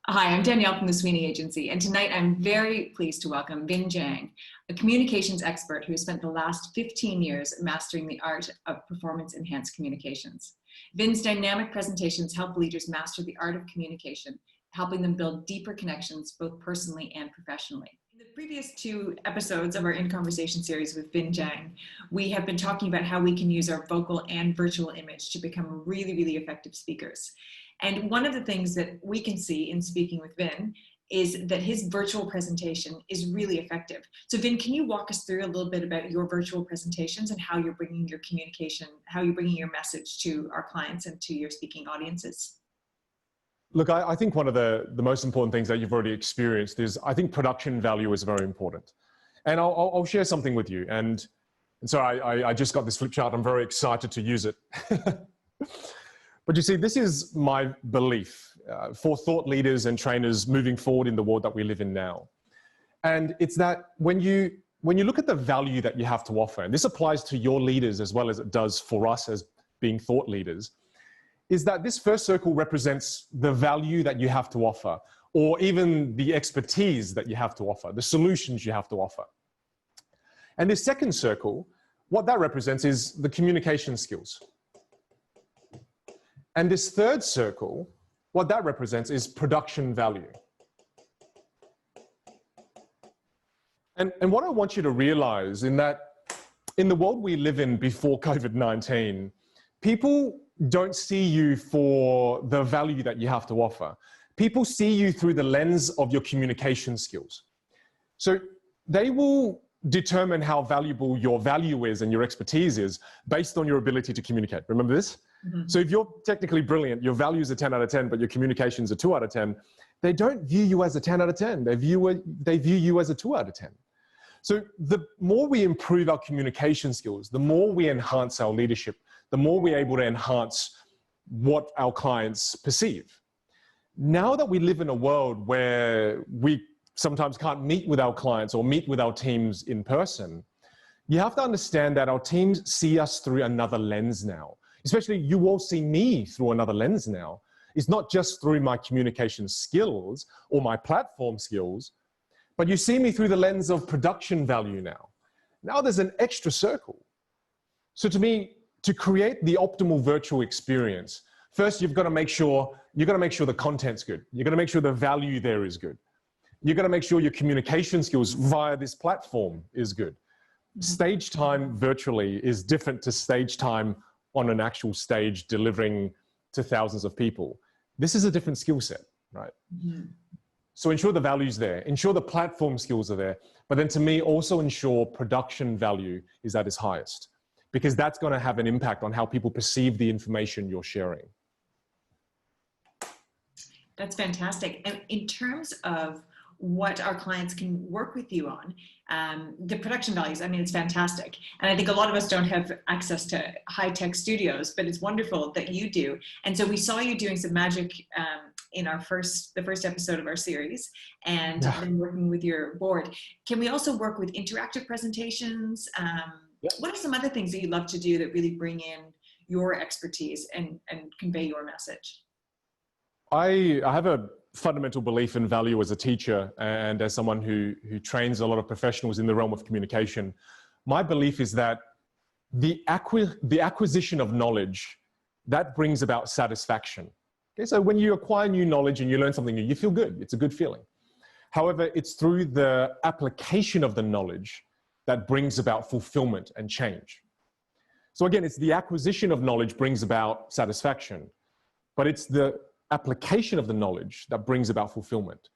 Hi, I'm Danielle from the Sweeney Agency, and tonight I'm very pleased to welcome Vinh Giang, a communications expert who has spent the last 15 years mastering the art of performance-enhanced communications. Vinh's dynamic presentations help leaders master the art of communication, helping them build deeper connections both personally and professionally. In the previous two episodes of our In Conversation series with Vinh Giang, we have been talking about how we can use our vocal and virtual image to become really effective speakers. And one of the things that we can see in speaking with Vinh is that his virtual presentation is really effective. So Vinh, can you walk us through a little bit about your virtual presentations and how you're bringing your communication, how you're bringing your message to our clients and to your speaking audiences? Look, I think one of the most important things that you've already experienced is I think production value is very important. And I'll share something with you. And so I just got this flip chart. I'm very excited to use it. But you see, this is my belief for thought leaders and trainers moving forward in the world that we live in now. And it's that when you look at the value that you have to offer, and this applies to your leaders as well as it does for us as being thought leaders, is that this first circle represents the value that you have to offer, or even the expertise that you have to offer, the solutions you have to offer. And this second circle, what that represents is the communication skills. And this third circle, what that represents is production value. And what I want you to realize in that, in the world we live in before COVID-19, people don't see you for the value that you have to offer. People see you through the lens of your communication skills. So they will determine how valuable your value is and your expertise is based on your ability to communicate. Remember this? Mm-hmm. So if you're technically brilliant, your value is a 10 out of 10, but your communication's a 2 out of 10, they don't view you as a 10 out of 10. They view you as a 2 out of 10. So the more we improve our communication skills, the more we enhance our leadership, the more we're able to enhance what our clients perceive. Now that we live in a world where we sometimes can't meet with our clients or meet with our teams in person, you have to understand that our teams see us through another lens now. Especially you all see me through another lens now. It's not just through my communication skills or my platform skills, but you see me through the lens of production value now. Now there's an extra circle. So to me, to create the optimal virtual experience, first you've got to make sure the content's good. You've got to make sure the value there is good. You've got to make sure your communication skills via this platform is good. Stage time virtually is different to stage time on an actual stage delivering to thousands of people. This is a different skill set, right? Mm-hmm. So ensure the value's there, ensure the platform skills are there, but then to me also ensure production value is at its highest, because that's going to have an impact on how people perceive the information you're sharing. That's fantastic. And in terms of what our clients can work with you on, the production values, I mean, it's fantastic. And I think a lot of us don't have access to high-tech studios, but it's wonderful that you do. And so we saw you doing some magic in the first episode of our series, and then working with your board. Can we also work with interactive presentations? What are some other things that you love to do that really bring in your expertise and convey your message? I have a fundamental belief in value as a teacher and as someone who trains a lot of professionals in the realm of communication. My belief is that the acquisition of knowledge, that brings about satisfaction. Okay, so when you acquire new knowledge and you learn something new, you feel good. It's a good feeling. However, it's through the application of the knowledge that brings about fulfillment and change. So again, it's the acquisition of knowledge brings about satisfaction, but it's the application of the knowledge that brings about fulfillment.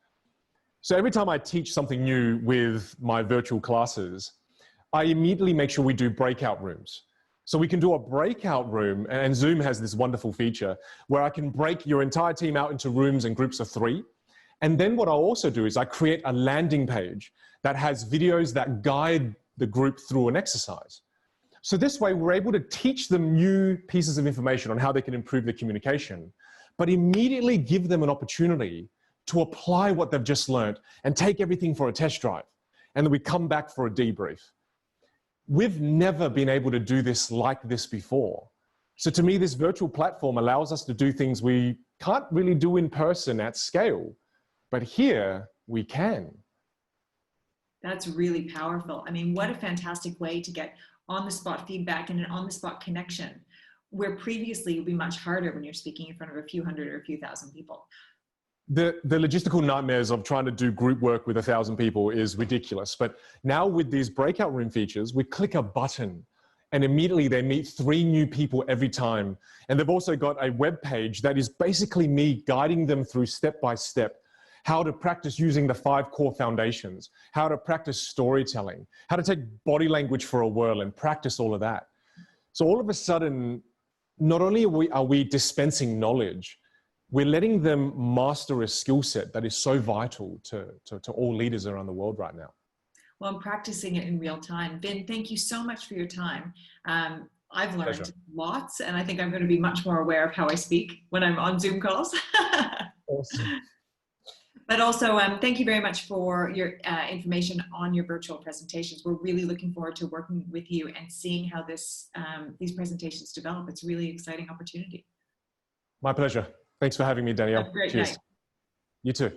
So every time I teach something new with my virtual classes, I immediately make sure we do breakout rooms. So we can do a breakout room, and Zoom has this wonderful feature where I can break your entire team out into rooms and groups of 3. And then what I'll also do is I create a landing page that has videos that guide the group through an exercise. So this way we're able to teach them new pieces of information on how they can improve their communication, but immediately give them an opportunity to apply what they've just learned and take everything for a test drive. And then we come back for a debrief. We've never been able to do this like this before. So to me, this virtual platform allows us to do things we can't really do in person at scale. But here we can. That's really powerful. I mean, what a fantastic way to get on-the-spot feedback and an on-the-spot connection, where previously it would be much harder when you're speaking in front of a few hundred or a few thousand people. The logistical nightmares of trying to do group work with 1,000 people is ridiculous. But now with these breakout room features, we click a button and immediately they meet 3 new people every time. And they've also got a web page that is basically me guiding them through step by step how to practice using the 5 core foundations, how to practice storytelling, how to take body language for a whirl and practice all of that. So all of a sudden, not only are we dispensing knowledge, we're letting them master a skill set that is so vital to all leaders around the world right now. Well, I'm practicing it in real time. Vin, thank you so much for your time. I've learned Pleasure. lots, and I think I'm going to be much more aware of how I speak when I'm on Zoom calls. Awesome. But also, thank you very much for your information on your virtual presentations. We're really looking forward to working with you and seeing how these presentations develop. It's a really exciting opportunity. My pleasure. Thanks for having me, Danielle. Have a great Cheers. night. You too.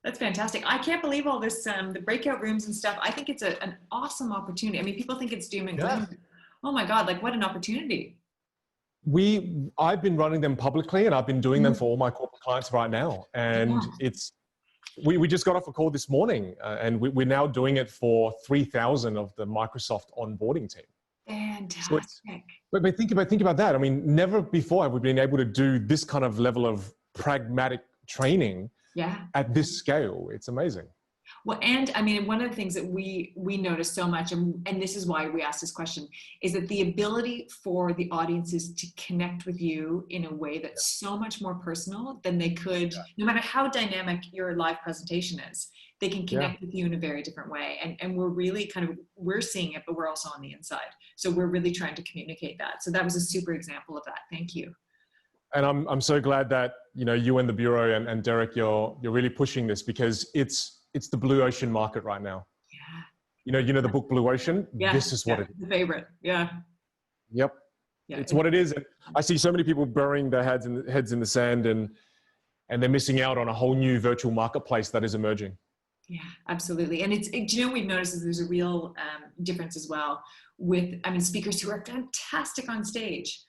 That's fantastic. I can't believe all this, the breakout rooms and stuff. I think it's an awesome opportunity. I mean, people think it's doom and gloom. Oh my God, like what an opportunity. I've been running them publicly and I've been doing them for all my corporate clients right now. And we just got off a call this morning and we're now doing it for 3,000 of the Microsoft onboarding team. Fantastic. So but think about that. I mean, never before have we been able to do this kind of level of pragmatic training at this scale. It's amazing. Well, and I mean, one of the things that we notice so much, and this is why we asked this question, is that the ability for the audiences to connect with you in a way that's so much more personal than they could, no matter how dynamic your live presentation is, they can connect with you in a very different way. And we're really we're seeing it, but we're also on the inside. So we're really trying to communicate that. So that was a super example of that. Thank you. And I'm so glad that, you and the Bureau and Derek, you're really pushing this because it's the blue ocean market right now. Yeah. You know the book Blue Ocean? Yeah. This is what it is. The favorite. Yeah. Yep. Yeah, it's what it is. And I see so many people burying their heads in the sand and they're missing out on a whole new virtual marketplace that is emerging. Yeah, absolutely. And we've noticed that there's a real difference as well with, speakers who are fantastic on stage,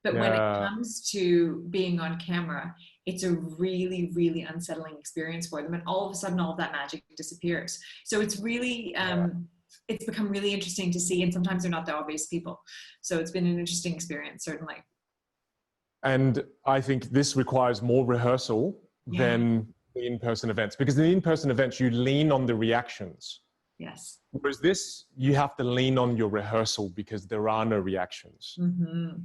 but when it comes to being on camera, it's a really, really unsettling experience for them. And all of a sudden, all of that magic disappears. So it's really, it's become really interesting to see. And sometimes they're not the obvious people. So it's been an interesting experience, certainly. And I think this requires more rehearsal than the in-person events, because in the in-person events, you lean on the reactions. Yes. Whereas this, you have to lean on your rehearsal because there are no reactions. Mm-hmm.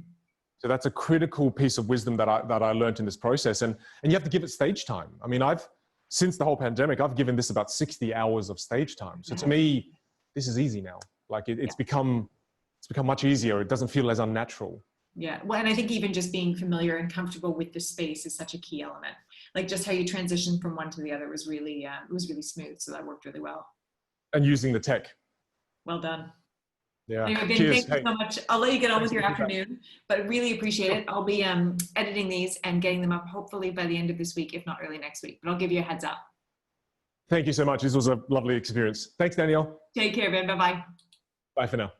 So that's a critical piece of wisdom that I learned in this process. And you have to give it stage time. I mean, since the whole pandemic, I've given this about 60 hours of stage time. So to me, this is easy now. Like it's become much easier. It doesn't feel as unnatural. Yeah. Well, and I think even just being familiar and comfortable with the space is such a key element. Like just how you transition from one to the other was really smooth. So that worked really well. And using the tech. Well done. Yeah. Anyway, Vin, thank you so much. I'll let you get on with your afternoon, but really appreciate it. I'll be editing these and getting them up hopefully by the end of this week, if not early next week, but I'll give you a heads up. Thank you so much. This was a lovely experience. Thanks, Danielle. Take care, Vin. Bye-bye. Bye for now.